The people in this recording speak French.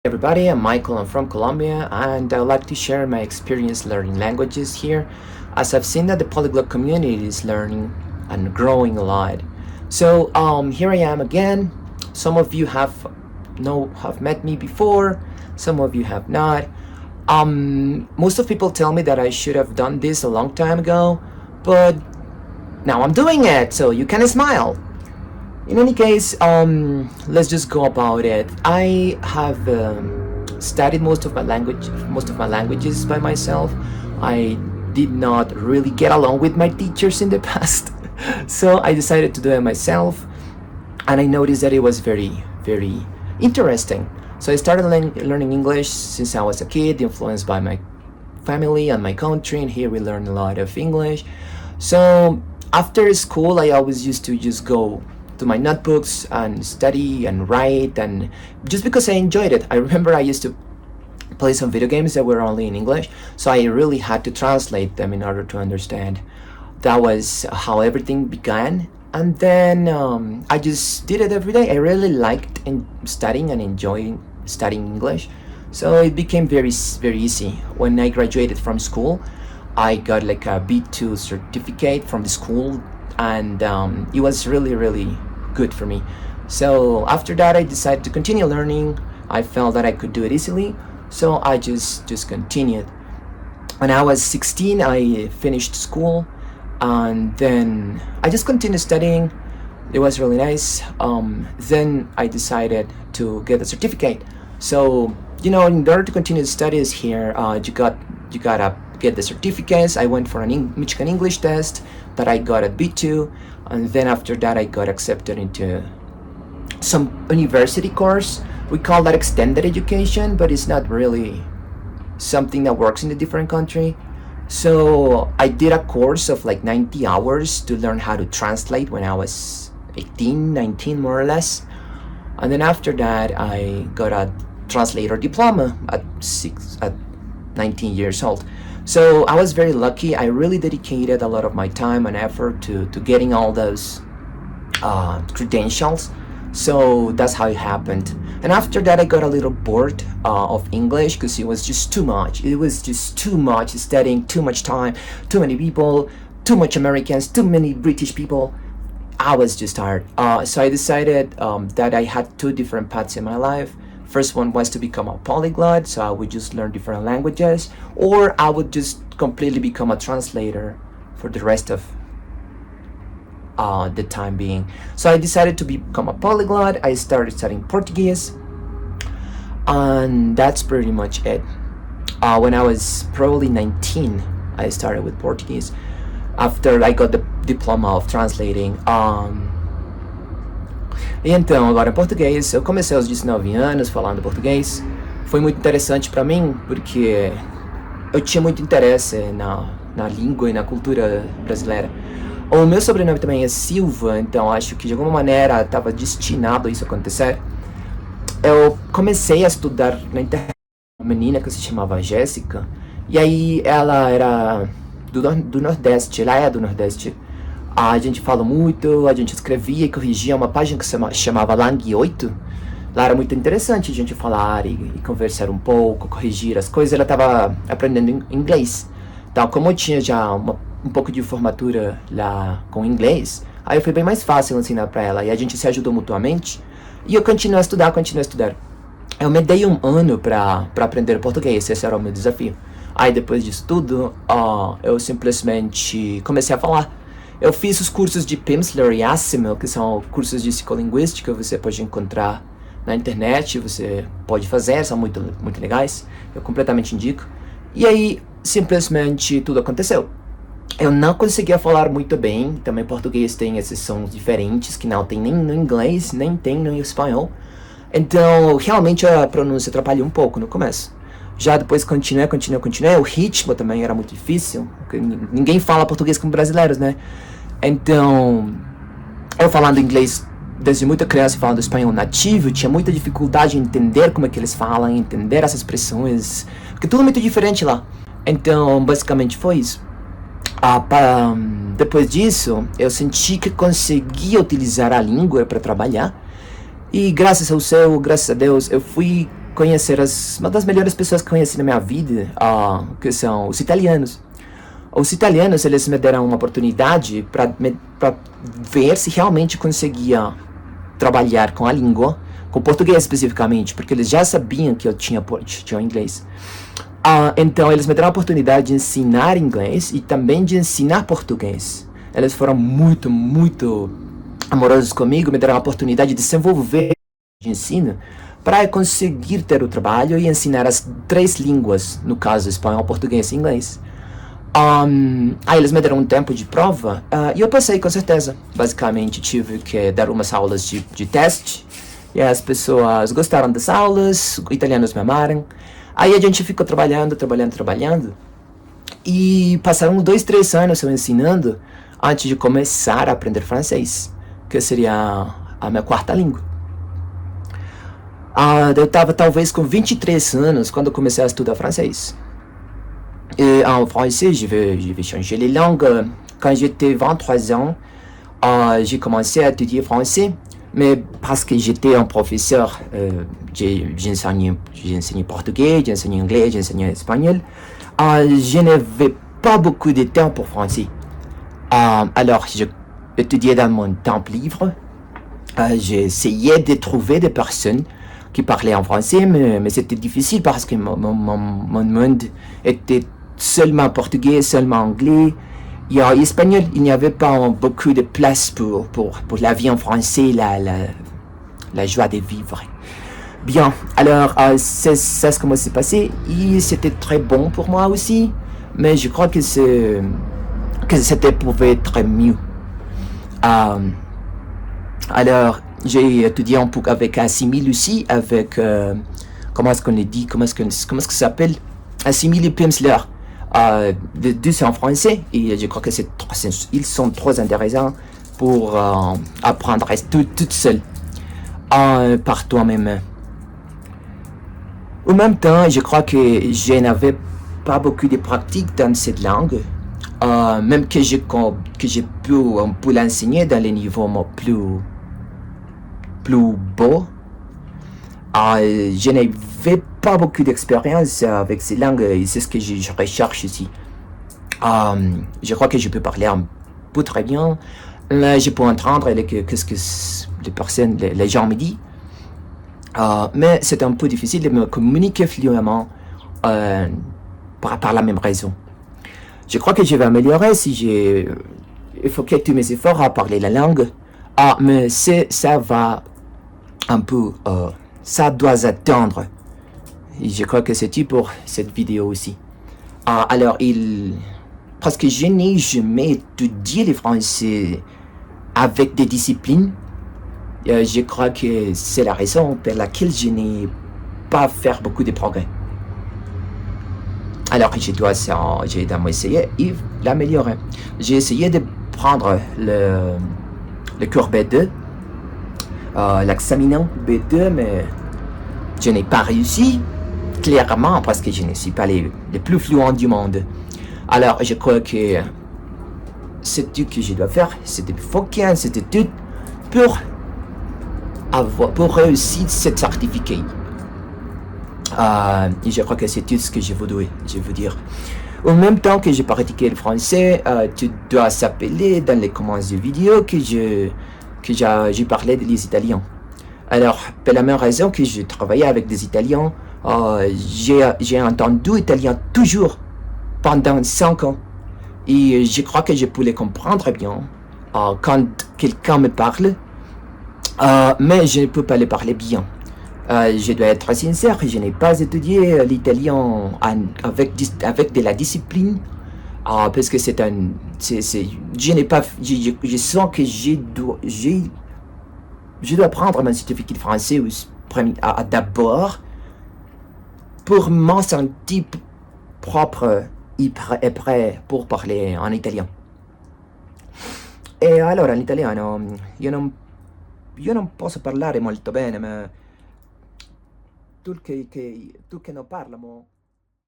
Everybody, I'm Michael. I'm from Colombia, and I'd like to share my experience learning languages here, as I've seen that the polyglot community is learning and growing a lot. So here I am again. Some of you have met me before, some of you have not. Most of people tell me that I should have done this a long time ago, but now I'm doing it, so you can smile. In any case, let's just go about it. I have studied most of my languages by myself. I did not really get along with my teachers in the past, so I decided to do it myself, and I noticed that it was very, very interesting. So I started learning English since I was a kid, influenced by my family and my country, and here we learn a lot of English. So after school, I always used to just go to my notebooks and study and write, and just because I enjoyed it. I remember I used to play some video games that were only in English, so I really had to translate them in order to understand. That was how everything began, and then I just did it every day. I really liked studying and enjoying studying English, so it became very easy. When I graduated from school, I got like a B2 certificate from the school, and it was really good for me. So after that, I decided to continue learning. I felt that I could do it easily, so I just continued. When I was 16, I finished school, and then I just continued studying. It was really nice. Then I decided to get a certificate. So in order to continue the studies here, you gotta get the certificates. I went for an Michigan English test that I got at B2, and then after that I got accepted into some university course. We call that extended education, but it's not really something that works in a different country. So I did a course of like 90 hours to learn how to translate when I was 18, 19 more or less. And then after that I got a translator diploma at 19 years old. So I was very lucky. I really dedicated a lot of my time and effort to getting all those credentials. So that's how it happened. And after that, I got a little bored of English because it was just too much. It was just too much studying, too much time, too many people, too much Americans, too many British people. I was just tired. So I decided that I had two different paths in my life. First one was to become a polyglot, so I would just learn different languages, or I would just completely become a translator for the rest of the time being. So I decided to become a polyglot. I started studying Portuguese, and that's pretty much it. When I was probably 19, I started with Portuguese after I got the diploma of translating. E então, agora em português, eu comecei aos 19 anos falando português. Foi muito interessante para mim, porque eu tinha muito interesse na língua e na cultura brasileira. O meu sobrenome também é Silva, então acho que de alguma maneira estava destinado a isso acontecer. Eu comecei a estudar na internet uma menina que se chamava Jéssica, e aí ela era do Nordeste, ela é do Nordeste. A gente fala muito, a gente escrevia e corrigia uma página que se chamava Lang 8. Lá era muito interessante a gente falar e conversar um pouco, corrigir as coisas. Ela estava aprendendo inglês. Então, como eu tinha já um pouco de formatura lá com inglês, aí foi bem mais fácil ensinar para ela. E a gente se ajudou mutuamente. E eu continuei a estudar. Eu me dei um ano para aprender português, esse era o meu desafio. Aí depois disso tudo, eu simplesmente comecei a falar. Eu fiz os cursos de Pimsleur e Asimov, que são cursos de psicolinguística, você pode encontrar na internet, você pode fazer, são muito legais, eu completamente indico. E aí, simplesmente, tudo aconteceu. Eu não conseguia falar muito bem, também português tem esses sons diferentes, que não tem nem no inglês, nem tem no espanhol. Então, realmente a pronúncia atrapalhou um pouco no começo. Já depois continuei. O ritmo também era muito difícil, porque ninguém fala português como brasileiros, né? Então, eu falando inglês desde muito criança e falando espanhol nativo, tinha muita dificuldade em entender como é que eles falam, entender essas expressões, porque tudo muito diferente lá. Então, basicamente foi isso. Depois disso, eu senti que conseguia utilizar a língua para trabalhar. E graças a Deus, eu fui conhecer uma das melhores pessoas que conheci na minha vida, que são os italianos. Os italianos, eles me deram uma oportunidade para ver se realmente conseguia trabalhar com a língua, com português especificamente, porque eles já sabiam que eu tinha inglês. Então, eles me deram a oportunidade de ensinar inglês e também de ensinar português. Eles foram muito, muito amorosos comigo, me deram a oportunidade de desenvolver de ensino para conseguir ter o trabalho e ensinar as 3 línguas, no caso, espanhol, português e inglês. Aí eles me deram um tempo de prova e eu passei com certeza. Basicamente tive que dar umas aulas de teste e as pessoas gostaram das aulas, os italianos me amaram. Aí a gente ficou trabalhando e passaram 2, 3 anos eu ensinando antes de começar a aprender francês, que seria a minha 4ª língua. Eu estava talvez com 23 anos quando eu comecei a estudar francês. Et en français, je vais changer les langues. Quand j'étais 23 ans, j'ai commencé à étudier français, mais parce que j'étais un professeur, j'ai enseigné portugais, j'ai enseigné anglais, j'ai enseigné espagnol. Je n'avais pas beaucoup de temps pour français. Alors, j'étudiais dans mon temps libre. J'ai essayé de trouver des personnes qui parlaient en français, mais c'était difficile parce que mon monde était seulement portugais, seulement anglais. Et en espagnol, il n'y avait pas beaucoup de place pour la vie en français, la joie de vivre. Bien, alors c'est ça ce qui s'est passé. Et c'était très bon pour moi aussi, mais je crois que c'était pouvait être mieux. Alors, j'ai étudié un peu avec Assimil aussi, avec, comment est-ce qu'on le dit, comment est-ce que ça s'appelle, Assimil et Pimsleur. Les deux c'est en français et je crois que ils sont trop intéressants pour apprendre toute seule par toi-même. En même temps, je crois que je n'avais pas beaucoup de pratique dans cette langue, même que j'ai pu un peu l'enseigner dans les niveaux plus beaux. Je n'avais pas beaucoup d'expérience avec ces langues et c'est ce que je recherche ici. Je crois que je peux parler un peu très bien. Là, je peux entendre qu'est-ce que les gens me disent. Mais c'est un peu difficile de me communiquer fluemment par la même raison. Je crois que je vais améliorer si il faut que tous mes efforts à parler la langue. Mais ça va un peu... ça doit attendre. Et je crois que c'est tout pour cette vidéo aussi. Alors, parce que je n'ai jamais étudié le français avec des disciplines, je crois que c'est la raison pour laquelle je n'ai pas fait beaucoup de progrès. Alors, je dois essayer et l'améliorer. J'ai essayé de prendre le cours B2, l'examinant B2, mais je n'ai pas réussi, clairement, parce que je ne suis pas le plus fluent du monde. Alors, je crois que c'est tout que je dois faire, c'est de focuser cette étude pour réussir ce certificat. Et je crois que c'est tout ce que je veux dire. En même temps que je pratiquais le français, tu dois s'appeler dans les commentaires de vidéo que j'ai parlé des Italiens. Alors, pour la même raison que je travaillais avec des Italiens, j'ai entendu italien toujours pendant 5 ans. Et je crois que je peux les comprendre bien quand quelqu'un me parle, mais je ne peux pas les parler bien. Je dois être sincère, je n'ai pas étudié l'italien avec de la discipline, parce que je sens que je dois prendre mon certificat de français d'abord pour m'en sentir propre et prêt pour parler en italien. E allora l'italiano io non posso parlare molto bene, ma tu che non parli